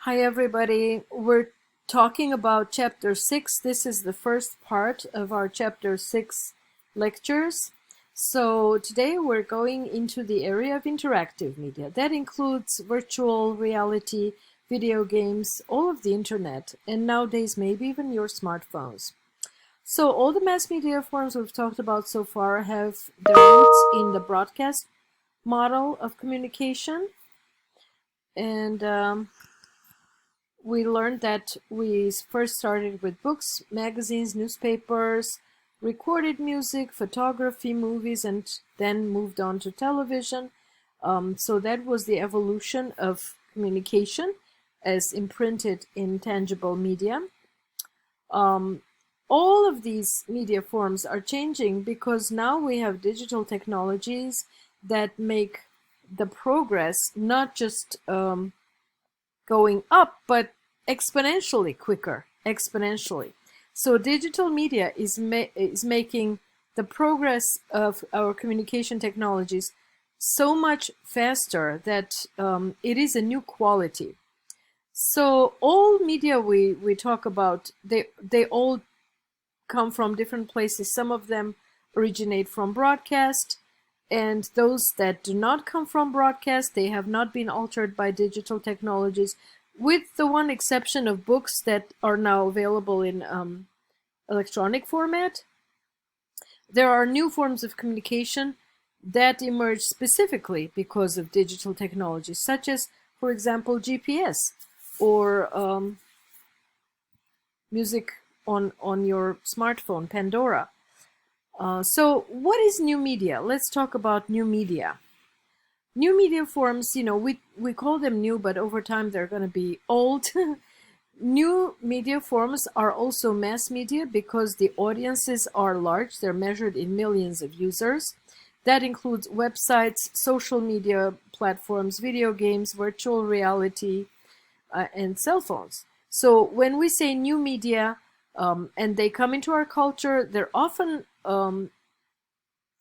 Hi, everybody. We're talking about Chapter 6. This is the first part of our Chapter 6 lectures. So today we're going into the area of interactive media. That includes virtual reality, video games, all of the internet, and nowadays maybe even your smartphones. So all the mass media forms we've talked about so far have their roots in the broadcast model of communication. And we learned that we first started with books, magazines, newspapers, recorded music, photography, movies, and then moved on to television. So that was the evolution of communication as imprinted in tangible media. All of these media forms are changing because now we have digital technologies that make the progress not just going up, but exponentially quicker, exponentially. So digital media is making the progress of our communication technologies so much faster that it is a new quality. So all media we talk about, they all come from different places. Some of them originate from broadcast, and those that do not come from broadcast, they have not been altered by digital technologies, with the one exception of books that are now available in electronic format. There are new forms of communication that emerge specifically because of digital technologies, such as, for example, GPS or music on your smartphone, Pandora. So what is new media? Let's talk about new media. New media forms, we call them new, but over time they're going to be old. New media forms are also mass media because the audiences are large. They're measured in millions of users. That includes websites, social media platforms, video games, virtual reality, and cell phones. So when we say new media, and they come into our culture, they're often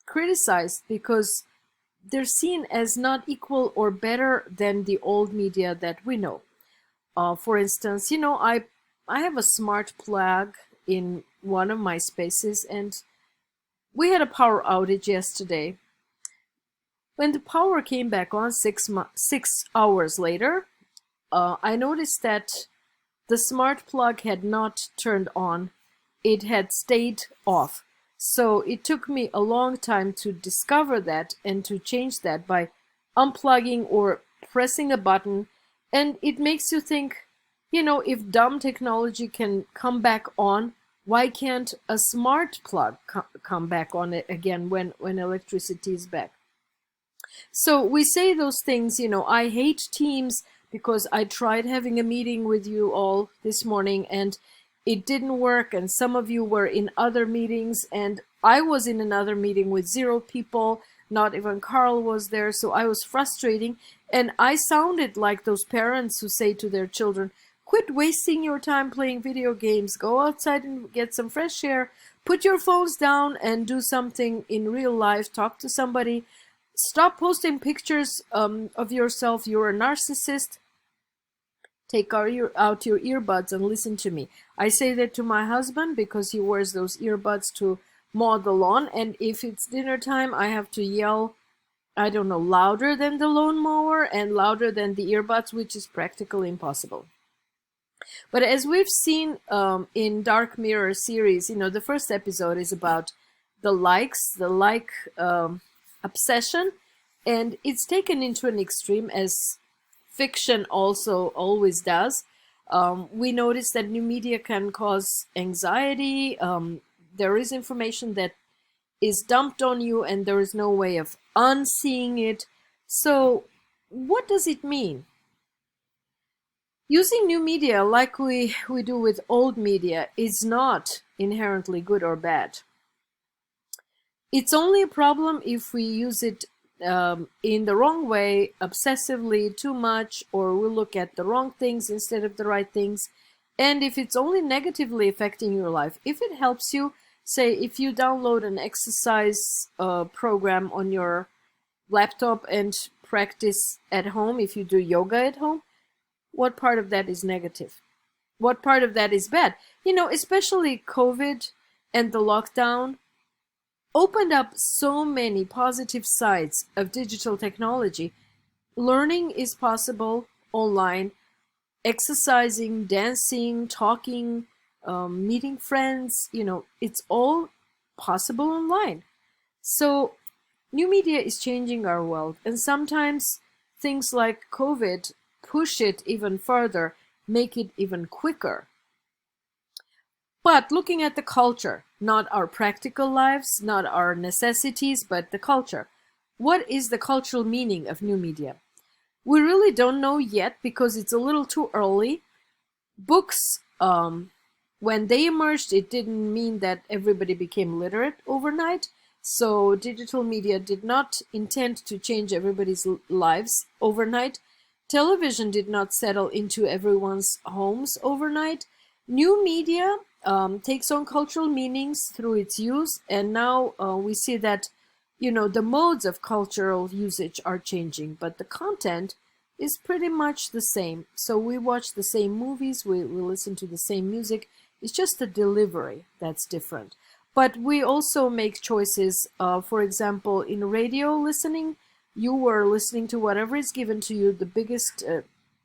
criticized because they're seen as not equal or better than the old media that we know. For instance, I have a smart plug in one of my spaces, and we had a power outage yesterday. When the power came back on 6 hours later, I noticed that the smart plug had not turned on. It had stayed off. So it took me a long time to discover that and to change that by unplugging or pressing a button. And it makes you think, if dumb technology can come back on, why can't a smart plug come back on it again when electricity is back? So we say those things, I hate Teams because I tried having a meeting with you all this morning and it didn't work, and some of you were in other meetings, and I was in another meeting with 0 people. Not even Carl was there, so I was frustrating, and I sounded like those parents who say to their children, quit wasting your time playing video games, go outside and get some fresh air, put your phones down and do something in real life, talk to somebody, stop posting pictures of yourself, you're a narcissist. Take out your earbuds and listen to me. I say that to my husband because he wears those earbuds to mow the lawn, and if it's dinner time, I have to yell, I don't know, louder than the lawnmower and louder than the earbuds, which is practically impossible. But as we've seen in Dark Mirror series, the first episode is about the like obsession, and it's taken into an extreme, as fiction also always does. We notice that new media can cause anxiety. There is information that is dumped on you and there is no way of unseeing it. So what does it mean? Using new media like we do with old media is not inherently good or bad. It's only a problem if we use it in the wrong way, obsessively, too much, or we look at the wrong things instead of the right things. And if it's only negatively affecting your life, if it helps you, say if you download an exercise program on your laptop and practice at home, if you do yoga at home, what part of that is negative? What part of that is bad? Especially COVID and the lockdown opened up so many positive sides of digital technology. Learning is possible online, exercising, dancing, talking, meeting friends, it's all possible online. So new media is changing our world, and sometimes things like COVID push it even further, make it even quicker. But looking at the culture, not our practical lives, not our necessities, but the culture. What is the cultural meaning of new media? We really don't know yet because it's a little too early. Books, when they emerged, it didn't mean that everybody became literate overnight. So digital media did not intend to change everybody's lives overnight. Television did not settle into everyone's homes overnight. New media takes on cultural meanings through its use, and now we see that the modes of cultural usage are changing, but the content is pretty much the same. So we watch the same movies, we listen to the same music. It's just the delivery that's different. But we also make choices. For example, in radio listening, you were listening to whatever is given to you. The biggest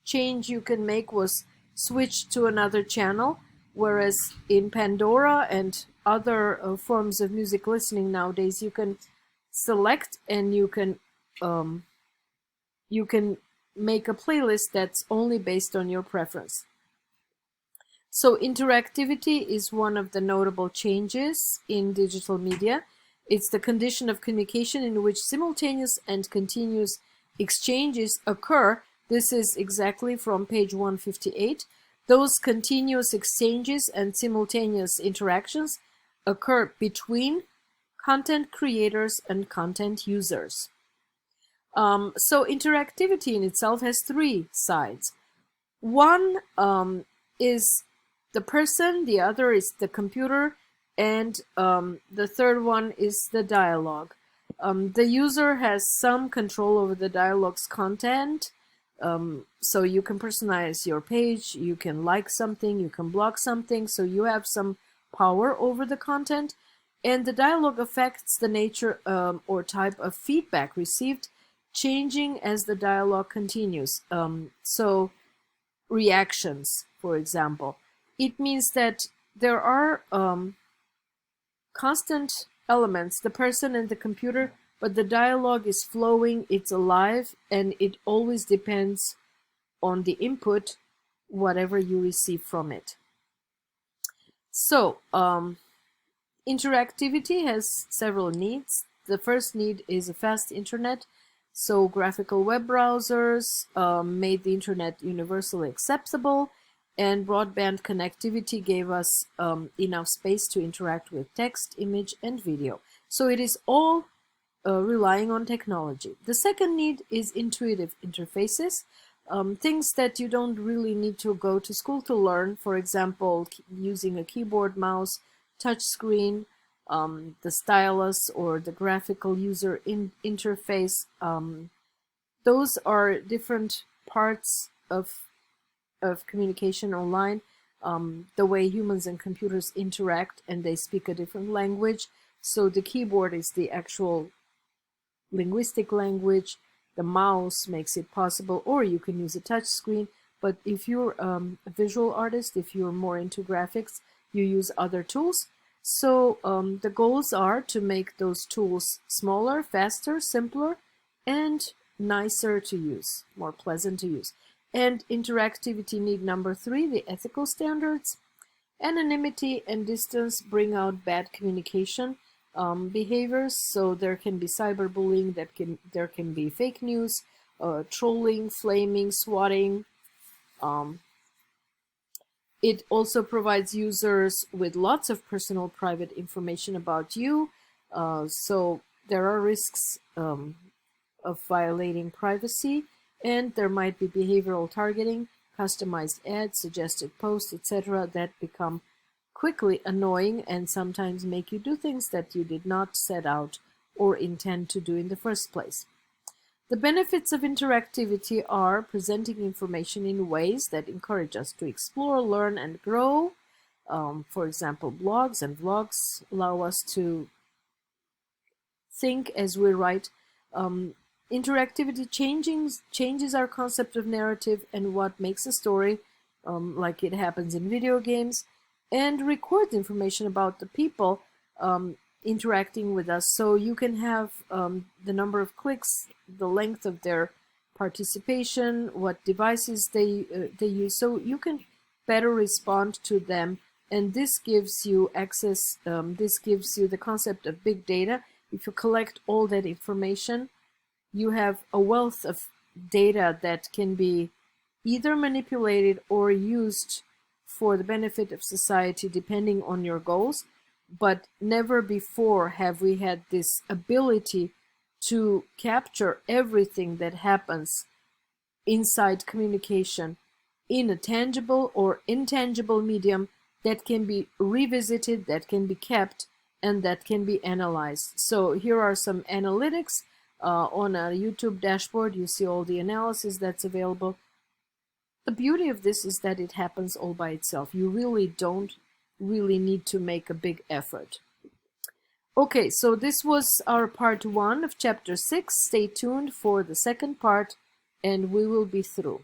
change you can make was switch to another channel. Whereas in Pandora and other forms of music listening nowadays, you can select and you can make a playlist that's only based on your preference. So interactivity is one of the notable changes in digital media. It's the condition of communication in which simultaneous and continuous exchanges occur. This is exactly from page 158. Those continuous exchanges and simultaneous interactions occur between content creators and content users. So interactivity in itself has three sides. One is the person, the other is the computer, and the third one is the dialogue. The user has some control over the dialogue's content. So you can personalize your page, you can like something, you can block something, so you have some power over the content. And the dialogue affects the nature or type of feedback received, changing as the dialogue continues. So reactions, for example. It means that there are constant elements, the person and the computer, but the dialogue is flowing, it's alive, and it always depends on the input, whatever you receive from it. So, interactivity has several needs. The first need is a fast internet. So graphical web browsers made the internet universally accessible, and broadband connectivity gave us enough space to interact with text, image, and video. So it is all relying on technology. The second need is intuitive interfaces, things that you don't really need to go to school to learn. For example, using a keyboard, mouse, touch screen, the stylus, or the graphical user interface. Those are different parts of communication online, the way humans and computers interact, and they speak a different language. So the keyboard is the actual linguistic language. The mouse makes it possible, or you can use a touch screen. But if you're a visual artist, if you're more into graphics, you use other tools. So the goals are to make those tools smaller, faster, simpler, and nicer to use, more pleasant to use. And interactivity need number 3, the ethical standards. Anonymity and distance bring out bad communication behaviors. So there can be cyberbullying, there can be fake news, trolling, flaming, swatting. It also provides users with lots of personal private information about you. So there are risks of violating privacy, and there might be behavioral targeting, customized ads, suggested posts, etc. that become quickly annoying and sometimes make you do things that you did not set out or intend to do in the first place. The benefits of interactivity are presenting information in ways that encourage us to explore, learn, and grow. For example, blogs and vlogs allow us to think as we write. Interactivity changes our concept of narrative and what makes a story, like it happens in video games, and records information about the people interacting with us. So you can have the number of clicks, the length of their participation, what devices they use, so you can better respond to them. And this gives you access, this gives you the concept of big data. If you collect all that information, you have a wealth of data that can be either manipulated or used for the benefit of society, depending on your goals. But never before have we had this ability to capture everything that happens inside communication in a tangible or intangible medium that can be revisited, that can be kept, and that can be analyzed. So here are some analytics. On a YouTube dashboard, you see all the analysis that's available. The beauty of this is that it happens all by itself. You really don't need to make a big effort. Okay, so this was our part 1 of chapter 6. Stay tuned for the second part and we will be through.